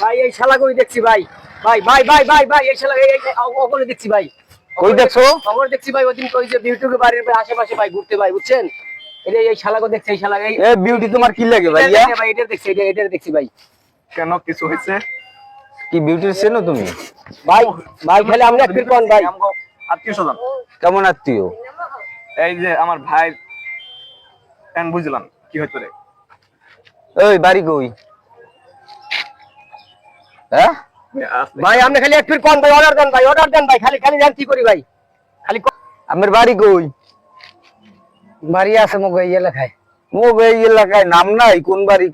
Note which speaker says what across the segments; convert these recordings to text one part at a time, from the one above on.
Speaker 1: ভাই এই শালা কই দেখছি ভাই ভাই ভাই ভাই ভাই ভাই এই শালা এই ওখানে দেখছি ভাই
Speaker 2: কই দেখছো?
Speaker 1: খবর দেখছি ভাই ওদিন কই যে বিউটির বাড়ির আশেপাশে ভাই ঘুরতে ভাই বুঝছেন এই শালাকে দেখছি এই শালা এই
Speaker 2: বিউটি তোমার কি লাগে ভাই?
Speaker 1: ভাই এটা দেখছি এটা দেখছি ভাই
Speaker 3: কেন কিছু হয়েছে?
Speaker 2: কি বিউটির চেনো তুমি?
Speaker 1: ভাই ভাই খালি আমরা একটু কোন ভাই
Speaker 3: আত্মীয় স্বজন।
Speaker 2: কেমন আত্মীয়?
Speaker 3: এই যে আমার ভাই কেন বুঝলাম কি হইতো রে।
Speaker 2: ওই বাড়ি কই? হ্যাঁ
Speaker 1: ভাই আপনি খালি একটু কোন ভাই অর্ডার দেন ভাই খালি খালি জান কি করি ভাই খালি
Speaker 2: আমার বাড়ি কই?
Speaker 1: বাড়ি আছে মগ এই এলাকায়
Speaker 2: এই এলাকায় নাম নাই, কোন বাড়ি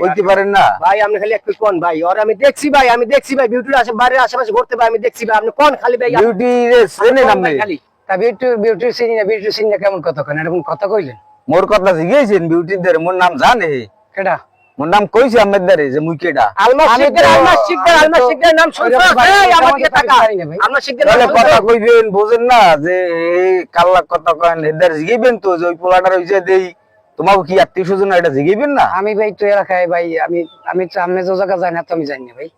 Speaker 2: হইতে পারেন না
Speaker 1: ভাই আপনি খালি একটু কোন ভাই ওর আমি দেখছি ভাই বিউটির বাড়ির আশেপাশে ঘুরতে ভাই আমি দেখছি ভাই আপনি কোন খালি ভাই
Speaker 2: বিউটি রে চেনে নাম নেই
Speaker 1: খালি তা বিউটির চিনি না কেমন কথা কেন এরকম কথা কইলেন
Speaker 2: মোর কথা জিজ্ঞেসেন বিউটির দের মোর নাম জানে?
Speaker 1: কেডা
Speaker 2: মোর নাম কইছে আহমেদ দারে যে মুই কেডা?
Speaker 1: আলমাস শিকদার নাম শুনছো এই আমার দিকে তাকা আলমাস শিকদার
Speaker 2: তাহলে কথা কইবেন বোঝেন না যে এই কাল্লা কথা কয়েন এদের জিগাইবেন তো যে ওই পোলাটার হইছে দেই তোমাকে কি আত্মীয় স্বজন এটা জিগাইবেন না?
Speaker 1: আমি ভাই তো এলাকায় ভাই আমি সামনে যে জায়গা যাই না তো আমি জানি না ভাই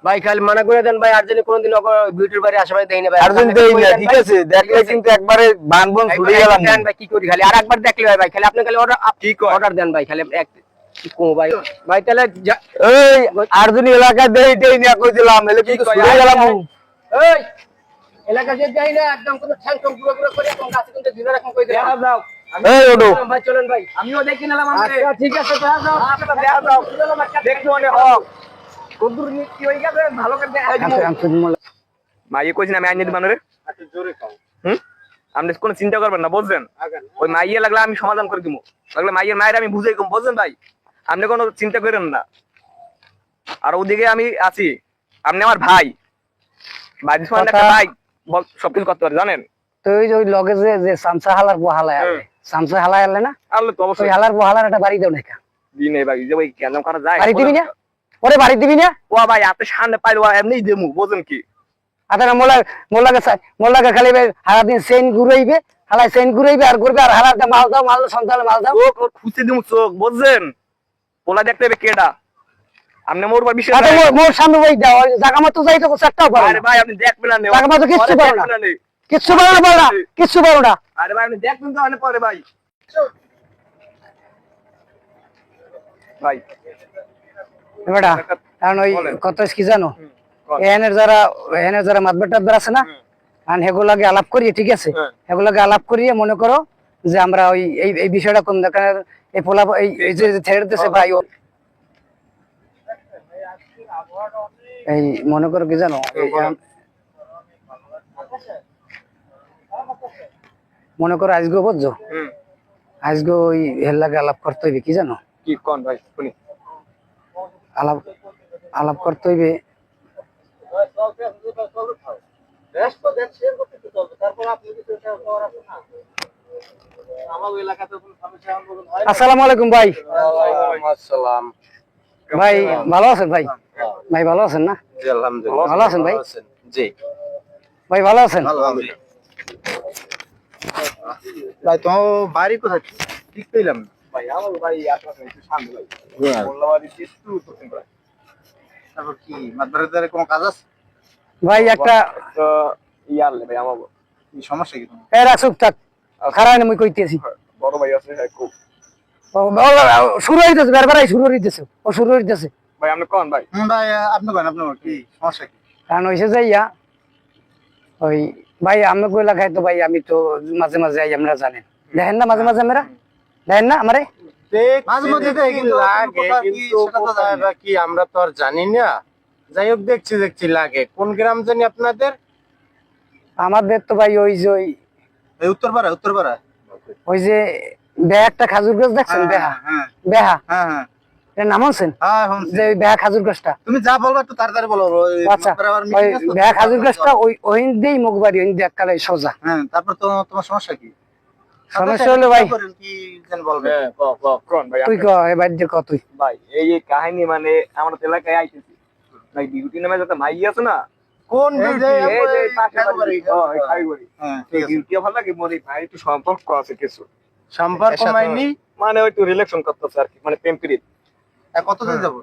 Speaker 1: ভাই খালি মানা করে দেন ভাই আর যদি কোনদিন বিউটির বাড়ি আশেপাশে দেই না ভাই
Speaker 2: আর যদি দেই না ঠিক আছে দেখলে কিন্তু একবারে বানবন ছুড়ে গেলাম
Speaker 1: দেন ভাই কি করি খালি আর একবার দেখলে ভাই খালি আপনি খালি অর্ডার দেন ভাই খালি এক কি কো ভাই ভাই তাহলে
Speaker 2: এই আর যদি এলাকায় দেই দেই না কই দিলাম এলে কিন্তু ছুড়ে গেলাম
Speaker 1: এই এলাকা যে যাই না একদম কোন স্যাংশন পুরো করে কোন কাছে কিন্তু দিন রাখুন কই দিলাম দাও
Speaker 2: এই ওডো
Speaker 1: ভাই চলেন ভাই
Speaker 3: আমিও দেখে নিলাম আমাকে।
Speaker 1: আচ্ছা ঠিক আছে দাও
Speaker 3: আপনারা দেয়া দাও দেখতে মনে হোক কদ্দুর কি হই গেছে ভালো করে দেখাই দিমু। মাইয়ে কইছিনা আমি আইনে দিবানো রে।
Speaker 4: আচ্ছা জোরে খাও।
Speaker 3: আপনি কোনো চিন্তা করবেন না বুঝছেন। ওই মাইয়ে লাগলে আমি সমাধান করে দিমু, লাগলে মাইয়ের মায়ের আমি বুঝাই কম বুঝছেন ভাই। আপনি কোনো চিন্তা করেন না। আর ওদিকে আমি আছি, আপনি আমার ভাই বাড়ির সামনে একটা ভাই সবকিছু করতে পারে জানেন
Speaker 1: তো ওই লগে যে সামসা হালার বহালায় আছে সামসা হালায় আলে না
Speaker 3: আল্লাহ তো
Speaker 1: ওই
Speaker 3: অবশ্যই
Speaker 1: হালার বহালার একটা বাড়ি দাও না
Speaker 3: দিনে ভাই যে ওই কেন করা যায়
Speaker 1: বাড়ি দিবি না ওরে বাড়ি দিবি না
Speaker 3: ও ভাই আপনি সামনে পাইলো এমনি দেমু বুঝেন কি।
Speaker 1: আতারা মোলাকে খালি হারা দিন চেইন ঘুরাইবে হালায় চেইন ঘুরাইবে আর ঘুরবে আর হালার মাল দাও সন্তান মাল দাও
Speaker 3: চোখ ওর খুঁজে দিমু চোখ বুঝছেন। পোলা দেখতে হবে কেডা আপনি মোর উপর বিশ্বাস
Speaker 1: আচ্ছা মোর সামনে ওই দাও ওই জায়গা মতো যাই তো চারটাও পারো
Speaker 3: আরে ভাই আপনি দেখবেন না
Speaker 1: জায়গা মতো কিচ্ছু পারো না কিচ্ছু পারো না কিচ্ছু পারো না
Speaker 3: আরে ভাই আপনি দেখবেন তো অনেক পরে ভাই ভাই
Speaker 1: বেটা কারণ ওই কত কি জানো এখানের যারা মাতবার টাতবার আছে না আর হেগুলাকে আলাপ করি ঠিক আছে হেগুলাকে আলাপ করিয়ে মনে করো যে আমরা ওই এই বিষয়টা কোন দেখার এই পোলা এই যে ছেড়ে দিতেছে ভাই এই মনে করো কি জানো মনে করো আজকে বুঝছো আজকে ওই হেল্লাকে আলাপ করতে হইবে কি জানো
Speaker 3: কি কোন ভাই শুনি
Speaker 1: আলাপ করতে হইবে আসসালামু আলাইকুম ভাই
Speaker 4: আসসালাম।
Speaker 1: ভাই ভালো আছেন ভাই ভাই ভালো আছেন না
Speaker 4: জি আলহামদুলিল্লাহ।
Speaker 1: ভালো আছেন ভাই
Speaker 4: জি
Speaker 1: ভাই ভালো আছেন
Speaker 4: আলহামদুলিল্লাহ। ভাই তো বাড়ি কোথায় ঠিক পেলাম না।
Speaker 3: ভাই আমার ভাই আপনার একটু শান্ত ভাই
Speaker 4: হ্যাঁ।
Speaker 3: মোল্লাবাড়ি একটু দক্ষিণ পাড়া।
Speaker 4: তারপর কি মাদবারের কোনো কাজ আছে?
Speaker 1: ভাই একটা
Speaker 3: তো ইয়ারলে ভাই আমার
Speaker 4: কি সমস্যা কি তোমার?
Speaker 1: এ রাখুক থাক খারাপ না মুই কইতেছি
Speaker 3: বড় ভাই আছে হ্যাঁ খুব
Speaker 1: শুরু হইতেছে বারবারই শুরু হইতেছে ও শুরু হইতেছে
Speaker 3: ভাই আপনি কোন ভাই
Speaker 4: ভাই আপনি কেন আপনার কি সমস্যা কি?
Speaker 1: কারণ হইছে যাইয়া ওই ভাই আমরা কই লাগাই তো ভাই আমি তো মাঝে মাঝে আই আমরা জানেন দেখেন না মাঝে মাঝে আমরা দেখেন না আমারে
Speaker 4: মাঝে মধ্যে তো এগুলো লাগে কিন্তু কোথায় কি আমরা তো আর জানি না। যাই হোক দেখছি লাগে। কোন গ্রাম জানি আপনাদের?
Speaker 1: আমাদের তো ভাই ওই যে
Speaker 4: এই উত্তরপাড়া।
Speaker 1: ওই যে বেহা একটা খাজুর গাছ দেখছেন বেহা
Speaker 4: হ্যাঁ
Speaker 1: বেহা
Speaker 4: হ্যাঁ হ্যাঁ
Speaker 1: এর নাম আছেন
Speaker 4: হ্যাঁ
Speaker 1: যে ওই বেহা খাজুর গাছটা
Speaker 4: তুমি যা বলবো একটু তাড়াতাড়ি বলো।
Speaker 1: আচ্ছা ওই বেহা খাজুর গাছটা ওই দিয়েই মুখ বাড়ি ওই দিয়ে এককালে সোজা
Speaker 4: হ্যাঁ তারপর তো তোমার সমস্যা কি?
Speaker 1: সমস্যা হলো ভাই
Speaker 4: কি যেন বলবে?
Speaker 3: হ্যাঁ কোন ভাই
Speaker 1: তুই ক এবার দিয়ে ক তুই
Speaker 3: ভাই এই কাহিনী মানে আমার এলাকায় আইতেছি ভাই বিউটি নামে যত মাই আছে না
Speaker 4: কোন
Speaker 3: এই যে পাশে বাড়ি খাইবাড়ি
Speaker 4: হ্যাঁ ঠিক আছে।
Speaker 3: বিউটি ভালো লাগে মনে ভাই একটু সম্পর্ক আছে কিছু
Speaker 4: সম্পর্ক মাইনি
Speaker 3: মানে একটু রিলেশন করতেছে আর কি মানে প্রেম প্রীত।
Speaker 4: কতদিন যাবো?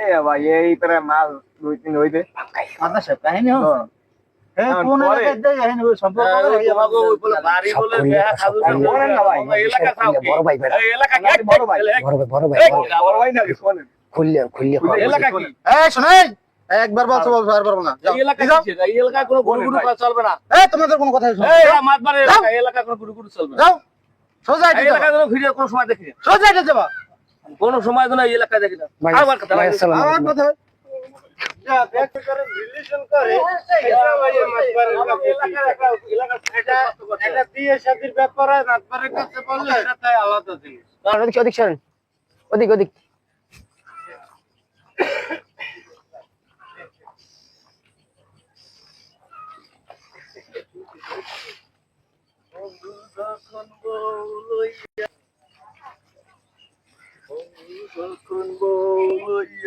Speaker 3: এই ভাই এই প্রায় মাস 2-3 হইতে
Speaker 5: মাদ্রাস সাহেব কাহিনী হো হ্যাঁ
Speaker 3: এখন
Speaker 5: কোন
Speaker 3: পরে-
Speaker 5: এলাকায় দেয় কাহিনী সম্পর্ক
Speaker 4: তোমাকে ওই বলে বাড়ি
Speaker 1: সব
Speaker 4: বলে
Speaker 1: খুললে,
Speaker 4: দেয়া
Speaker 1: সব
Speaker 4: খাজু
Speaker 1: খুললে।
Speaker 3: বলেন না ভাই,
Speaker 4: এলাকা থাও কি?
Speaker 1: বড় ভাই বেটা।
Speaker 4: এই এলাকা কি?
Speaker 3: বড় ভাই।
Speaker 1: বড় ভাই বড় ভাই
Speaker 3: এই, বড় ভাই না শোনেন
Speaker 1: খুললে খুললে
Speaker 3: খুললে এলাকা কি?
Speaker 5: এই শুনেন একবার বলছো বলছো আর পারবো না যাও।
Speaker 4: এই এলাকা কি? এই এলাকায় কোনো গুরু গুরু
Speaker 3: ভাই।
Speaker 4: চলবে না।
Speaker 5: এই তোমাদের কোনো কথা শুনো
Speaker 4: এই মাতবারের এলাকা, এই এলাকায় কোনো গুরু গুরু চলবে না।
Speaker 5: যাও সোজা
Speaker 4: এই এলাকায় কোনো ভিডিও কোনো সময় দেখি না।
Speaker 5: সোজা এটা যাবা
Speaker 4: কোনো সময় যেন এই এলাকায় দেখি না।
Speaker 1: ভাই
Speaker 4: আবার কথা
Speaker 1: ভাই,
Speaker 4: ভাই।
Speaker 1: আসসালামু
Speaker 5: আমার
Speaker 1: আলাইকুম।
Speaker 5: কথা
Speaker 4: যা দেখ করে রিলেশন করে এটা ভাই মাতবারের এলাকা এটা দিয়ে শাদির ব্যাপারে মাতবারের কাছে বললে এটা তাই আলাদা জিনিস।
Speaker 1: ওদিক ওদিক সরেন ওদিক ওদিক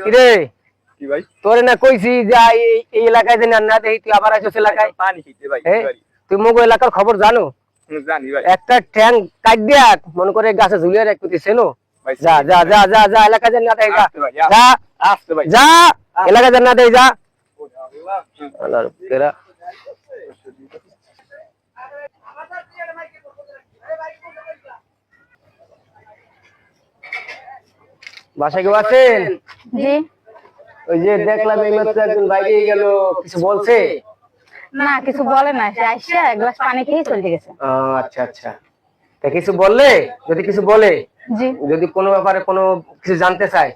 Speaker 1: কিরে
Speaker 3: কি ভাই
Speaker 1: তোরে না কইছি যে এই এলাকায় যে না দেখি তুই আবার আইছস এলাকায়
Speaker 3: পানি খেতে ভাই
Speaker 1: এ? তুই মগ এলাকার খবর জানো
Speaker 3: জানি ভাই
Speaker 1: একটা ট্যাং কাট দিয়া মনে করে গাছে ঝুলিয়ে রাখ তুই চেনো
Speaker 3: ভাই
Speaker 1: যা যা যা যা যা এলাকায় যে না দেখি যা
Speaker 3: আসতে ভাই,
Speaker 1: যা
Speaker 3: আসতে ভাই
Speaker 1: যা এলাকায় যে না দেখি যা আল্লাহর তেরা বাসায় কেউ আছেন
Speaker 6: জি
Speaker 1: ওই যে দেখলাম এই মাত্র একজন বাইরে গেল কিছু বলছে
Speaker 6: না কিছু বলে না সে আইসা এক গ্লাস পানি খেয়ে চলে গেছে
Speaker 1: ও, আচ্ছা আচ্ছা তা কিছু বললে যদি কিছু বলে
Speaker 6: জি
Speaker 1: যদি কোনো ব্যাপারে কোনো কিছু জানতে চায়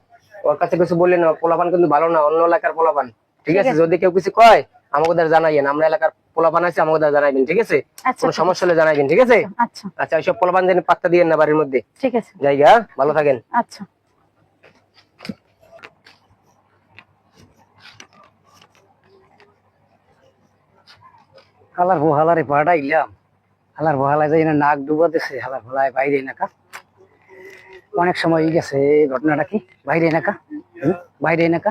Speaker 1: ওর কাছে কিছু বললে না পোলাপান কিন্তু ভালো না অন্য এলাকার পোলাপান ঠিক আছে যদি কেউ কিছু কয় আমাকে জানাইয়েন আমরা এলাকার পোলাপান আছে আমাকে জানাইবেন ঠিক আছে
Speaker 6: আচ্ছা
Speaker 1: কোনো সমস্যা হলে জানাইবেন ঠিক আছে
Speaker 6: আচ্ছা
Speaker 1: আচ্ছা ওইসব পোলাপান যেন পাত্তা দিয়েন না বাড়ির মধ্যে
Speaker 6: ঠিক আছে
Speaker 1: জায়গা ভালো থাকেন
Speaker 6: আচ্ছা
Speaker 1: হালার হালারে পাঠাইলাম হালার হালায় যাই না নাক ডুবাতেছে হালার হালায় বাইরে নাকা অনেক সময় হয়ে গেছে এই ঘটনাটা কি বাইরে নাকা বাইরে নাকা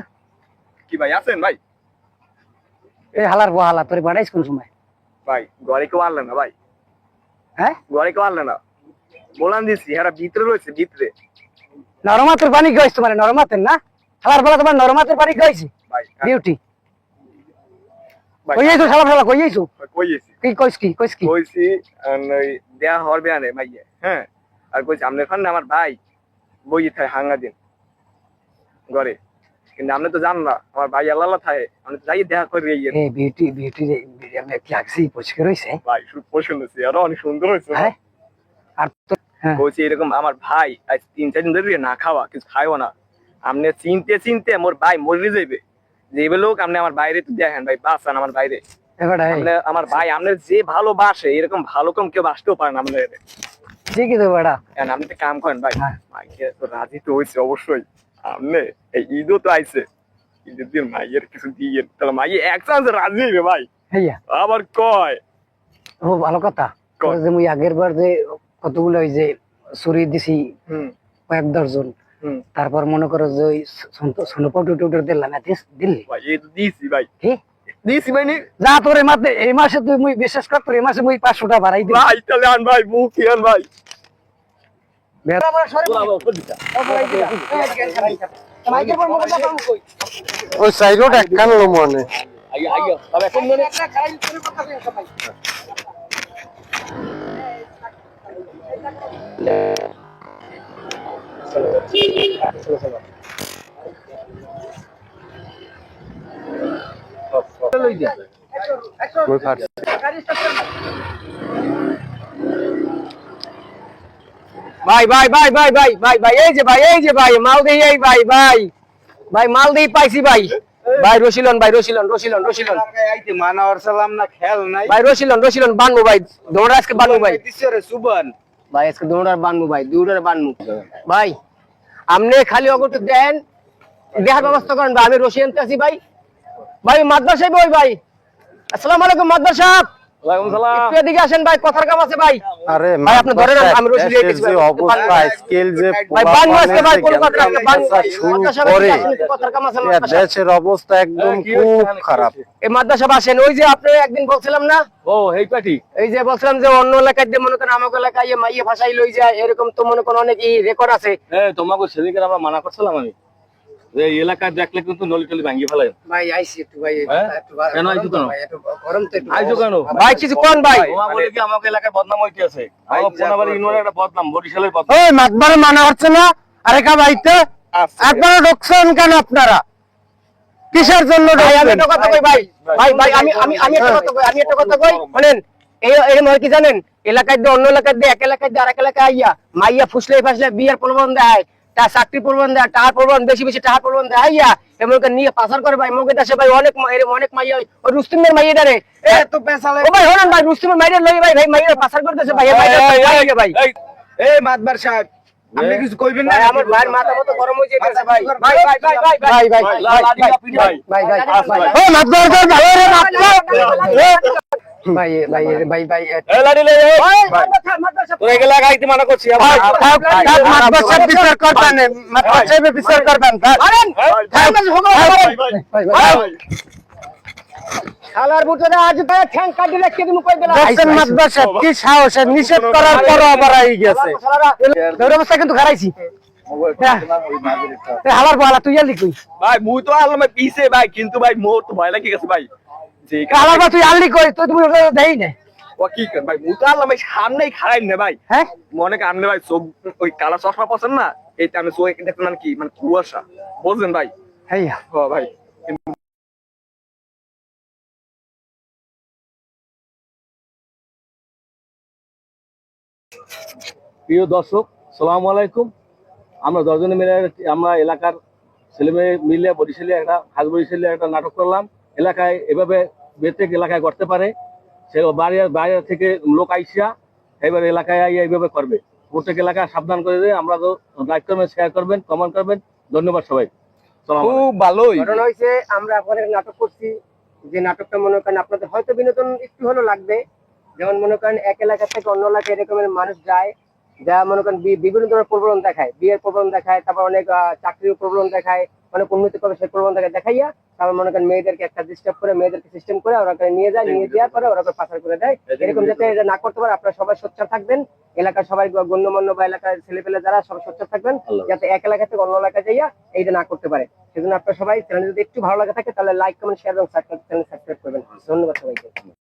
Speaker 3: কি ভাই আছেন ভাই
Speaker 1: এই হালার হালা তোরে পাঠাইছ কোন সময়
Speaker 3: ভাই ঘরে কেউ আনলেন না ভাই
Speaker 1: হ্যাঁ
Speaker 3: ঘরে কেউ আনলেন না বলান দিছি এরা ভিতরে রয়েছে ভিতরে
Speaker 1: নরমাতের পানি খাইছ তোমার নরমাতের না হালার বেলা তোমার নরমাতের পানি খাইছি
Speaker 3: ভাই
Speaker 1: বিউটি
Speaker 3: ভাই
Speaker 1: কইয়াইছো শালা শালা কইয়াইছো
Speaker 3: কইয়েছি
Speaker 1: কি কইছ কি কইছ কি
Speaker 3: কইছি ওই দেয়া হওয়ার বেয়ানে মাইয়ে হ্যাঁ আর কইছি আপনার ফান্ডে আমার ভাই বই থাকে হাঙ্গা দিন ঘরে কিন্তু আপনি তো জান না আমার ভাই আল্লাহ থাকে আমি তো যাই দেখা করে ইয়ে
Speaker 1: এ বিউটি বিউটি রে আমি কি আগছি পরিষ্কার হইছে
Speaker 3: ভাই শুধু পছন্দ হয়েছে আরো অনেক সুন্দর হয়েছে
Speaker 1: হ্যাঁ আর তো হ্যাঁ
Speaker 3: বলছি এরকম আমার ভাই আজ 3-4 দিন ধরে না খাওয়া কিছু খাইও না আপনি চিনতে চিনতে মোর ভাই মরে যাইবে যে লোক আপনি আমার বাইরে তো দেখেন ভাই বাঁচান আমার বাইরে
Speaker 1: এবারে
Speaker 3: আপনি আমার ভাই আপনার যে ভালোবাসে এরকম ভালো কম কেউ বাসতেও পারেন আপনার
Speaker 1: ঠিকই তো বেটা
Speaker 3: আপনি তো কাম করেন ভাই
Speaker 1: হ্যাঁ।
Speaker 3: মাইকে তো রাজি তো হয়েছে অবশ্যই আপনি এই ঈদও তো আইছে ঈদের দিন মাইয়ের কিছু দিয়ে তাহলে মাইয়ে এক চান্স রাজি হইবে ভাই
Speaker 1: হইয়া
Speaker 3: আবার কয়
Speaker 1: ও ভালো কথা
Speaker 3: কর।
Speaker 1: ওই যে মুই আগের বার যে কতগুলো ওই যে ছুরি দিছি
Speaker 3: হুম
Speaker 1: কয়েক দর্জন
Speaker 3: হুম
Speaker 1: তারপর মনে করো যে ওই সোনপট টুটুর দিলাম দিল্লি
Speaker 3: ভাই এই তো দিয়েছি ভাই
Speaker 1: কি
Speaker 3: দিয়েছি ভাই নি
Speaker 1: যা তোর এই মাসে তুই মুই বিশ্বাস কর তোর এই মাসে মুই 500 টাকা বাড়াই দিই
Speaker 3: ভাই তাহলে আন ভাই মুখ আন ভাই
Speaker 4: ওই সাইডও একখান লো মনে
Speaker 3: আইয়া আইয়া তবে এখন মনে
Speaker 1: ভাই ভাই ভাই ভাই ভাই ভাই ভাই এই যে ভাই মাল দেই এই ভাই ভাই ভাই মাল দেই পাইছি ভাই ভাই রশিলন
Speaker 2: আইতে মানাওয়ার সালাম না খেল নাই
Speaker 1: ভাই রশিলন বানবো ভাই দৌড়া আজকে বানবো ভাই
Speaker 2: দিছে রে সুবন
Speaker 1: ভাই আজকে দৌড়ার বানবো ভাই দৌড়ার বানবো ভাই আপনি খালি অগত দেন দেহার ব্যবস্থা করেন ভাই আমি রশি আনতে আছি ভাই ভাই মাদ্রাসা সাহেব ওই ভাই আসসালামু আলাইকুম মাদ্রাসা সাহেব
Speaker 3: ওয়ালাইকুম সালাম
Speaker 1: একটু এদিকে আসেন ভাই কথার কাম আছে ভাই
Speaker 4: আরে
Speaker 1: ভাই, আপনি ধরে নেন, আমি রশি দিয়ে দিচ্ছি ভাই।
Speaker 4: যে অবস্থা স্কেল যে
Speaker 1: ভাই বানবো আজকে ভাই কোন কথা রাখতে বানবো ভাই
Speaker 4: শুরু
Speaker 1: মাদ্রাসা সাহেব
Speaker 4: করে
Speaker 1: এদিকে আসেন, একটু কথার কাম আছে মাদ্রাসা সাহেব।
Speaker 4: দেশের অবস্থা একদম খুব খারাপ
Speaker 1: এই মাদ্রাসা আসেন ওই যে আপনি একদিন বলছিলাম না
Speaker 3: ও এই পাটি
Speaker 1: এই যে বলছিলাম যে অন্য এলাকায় দিয়ে মনে করেন আমাকে এলাকায় মাইয়ে ভাষাই লই যায় এরকম তো মনে করেন অনেক রেকর্ড আছে
Speaker 3: তোমাকে সেদিকে আমরা মানা করছিলাম আমি
Speaker 4: এই এলাকায় দেখলে কিন্তু নলি টলি ভাঙিয়ে ফেলে।
Speaker 1: ভাই আইছি একটু ভাই
Speaker 4: হ্যাঁ? কেন আইছো কেন?
Speaker 1: গরম তো একটু
Speaker 4: আইছো কেন?
Speaker 2: ভাই কিছু কোন ভাই
Speaker 4: ওমা বলে কি আমাকে এলাকায় বদনাম হইতে আছে। আমার পোনাবাড়ি ইউনিয়নের একটা বদনাম, বরিশালের বদনাম।
Speaker 5: ওই মাতবারে মানা হচ্ছে না আরে কা ভাইতে একবার ঢুকছেন কেন আপনারা কিসের জন্য
Speaker 2: ভাই আমি
Speaker 5: ঢুকছেন?
Speaker 2: একটা কথা কই ভাই ভাই ভাই আমি একটা কথা কই শুনেন এই নয় কি জানেন এলাকায় দিয়ে অন্য এলাকায় দিয়ে এক এলাকায় দিয়ে আরেক এলাকায় আইয়া মাইয়া ফুসলে ফাসলে বিয়ের প্রলোভন দেয় তা চাকরি প্রলোভন দেয় টাকার প্রলোভন বেশি বেশি টাকার প্রলোভন দেয় আইয়া এমন নিয়ে পাচার করে ভাই মগে দেশে ভাই অনেক অনেক মাইয়া ওই রুস্তিমের মাইয়া ডারে
Speaker 5: তো পেছালে
Speaker 2: ও ভাই হলেন ভাই রুস্তিমের মাইয়া লই ভাই ভাই মাইয়া পাচার করতেছে ভাই ভাই ভাই
Speaker 5: এই মাতবার সাহেব আপনি কিছু কইবেন না
Speaker 2: ভাই আমার ভাইয়ের মাথা মতো গরম হয়ে যেতেছে ভাই ভাই ভাই ভাই ভাই
Speaker 5: ভাই ভাই
Speaker 1: ভাই ভাই
Speaker 5: ও মাতবার সাহেব ভালো রে মাতবার
Speaker 1: ভাই ভাই ভাই ভাই
Speaker 4: এই লাড়ি লে তোর এই এলাকায় আইতে মানা করছি।
Speaker 5: ভাই মাতবার সাহেব বিচার করবেন মাতবার সাহেব বিচার করবেন
Speaker 2: শালার বুটরা আজ তো ঠ্যাং কাটি রেখে দিমু কই দিলা
Speaker 5: দেখছেন মাতবার সাহেব কি সাহস নিষেধ করার পর আবার আই গেছে
Speaker 1: দৌড় অবস্থা কিন্তু খারাইছি হালার বলা তুই আলি কই
Speaker 3: ভাই মুই তো আলম পিছে ভাই, কিন্তু ভাই মোর তো ভয় লাগি গেছে ভাই। যে
Speaker 1: হালার বা তুই আলি কই তুই তুমি দেই না
Speaker 3: ও কি কর ভাই, মুই তো আলম ভাই সামনেই খাড়াই না ভাই।
Speaker 1: হ্যাঁ
Speaker 3: মনে করেন আপনি ভাই চোখ ওই কালা চশমা পছন্দ না, এইটা আমি চোখে দেখলাম কি মানে কুয়াশা, বুঝলেন ভাই?
Speaker 1: হ্যাঁ
Speaker 3: ও ভাই
Speaker 4: প্রিয় দর্শক, সালামু আলাইকুম। আমরা 10 জনে মিলে আমরা এলাকার ছেলেমেয়ে মিলে বরিশালে একটা খাস বরিশালে একটা নাটক করলাম। এলাকায় এভাবে বেতেক এলাকায় করতে পারে, সে বাইরে বাইরে থেকে লোক আইসিয়া এবার এলাকায় আইয়া এইভাবে করবে। প্রত্যেক এলাকায় সাবধান করে দিয়ে আমরা তো লাইক করবেন, শেয়ার করবেন, কমেন্ট করবেন। ধন্যবাদ সবাই। সালাম
Speaker 3: খুব ভালোই।
Speaker 2: ঘটনা হয়েছে আমরা আপনাদের নাটক করছি, যে নাটকটা মনে করেন আপনাদের হয়তো বিনোদন একটু হলেও লাগবে। যেমন মনে করেন এক এলাকা থেকে অন্য এলাকায় এরকমের মানুষ যায়, যা মনে করেন বিভিন্ন ধরনের প্রবলন দেখায়, বিয়ের প্রবলন দেখায়, তারপর অনেক চাকরির প্রবলন দেখায়, অনেক উন্নতি করবে সেই প্রবলন দেখাইয়া তারপর মনে করেন মেয়েদেরকে একটা ডিস্টার্ব করে মেয়েদেরকে সিস্টেম করে ওরা নিয়ে যায়, নিয়ে যাওয়ার পরে ওরা পাচার করে দেয়। এরকম যাতে এটা না করতে পারে আপনারা সবাই সোচ্চার থাকবেন, এলাকার সবাই গণ্যমান্য বা এলাকার ছেলেপেলে যারা সবাই সোচ্চার থাকবেন, যাতে এক এলাকা থেকে অন্য এলাকায় যাইয়া এইটা না করতে পারে। সেজন্য আপনারা সবাই চ্যানেল যদি একটু ভালো লাগে থাকে তাহলে লাইক কমেন্ট শেয়ার এবং চ্যানেল সাবস্ক্রাইব করবেন। ধন্যবাদ সবাইকে।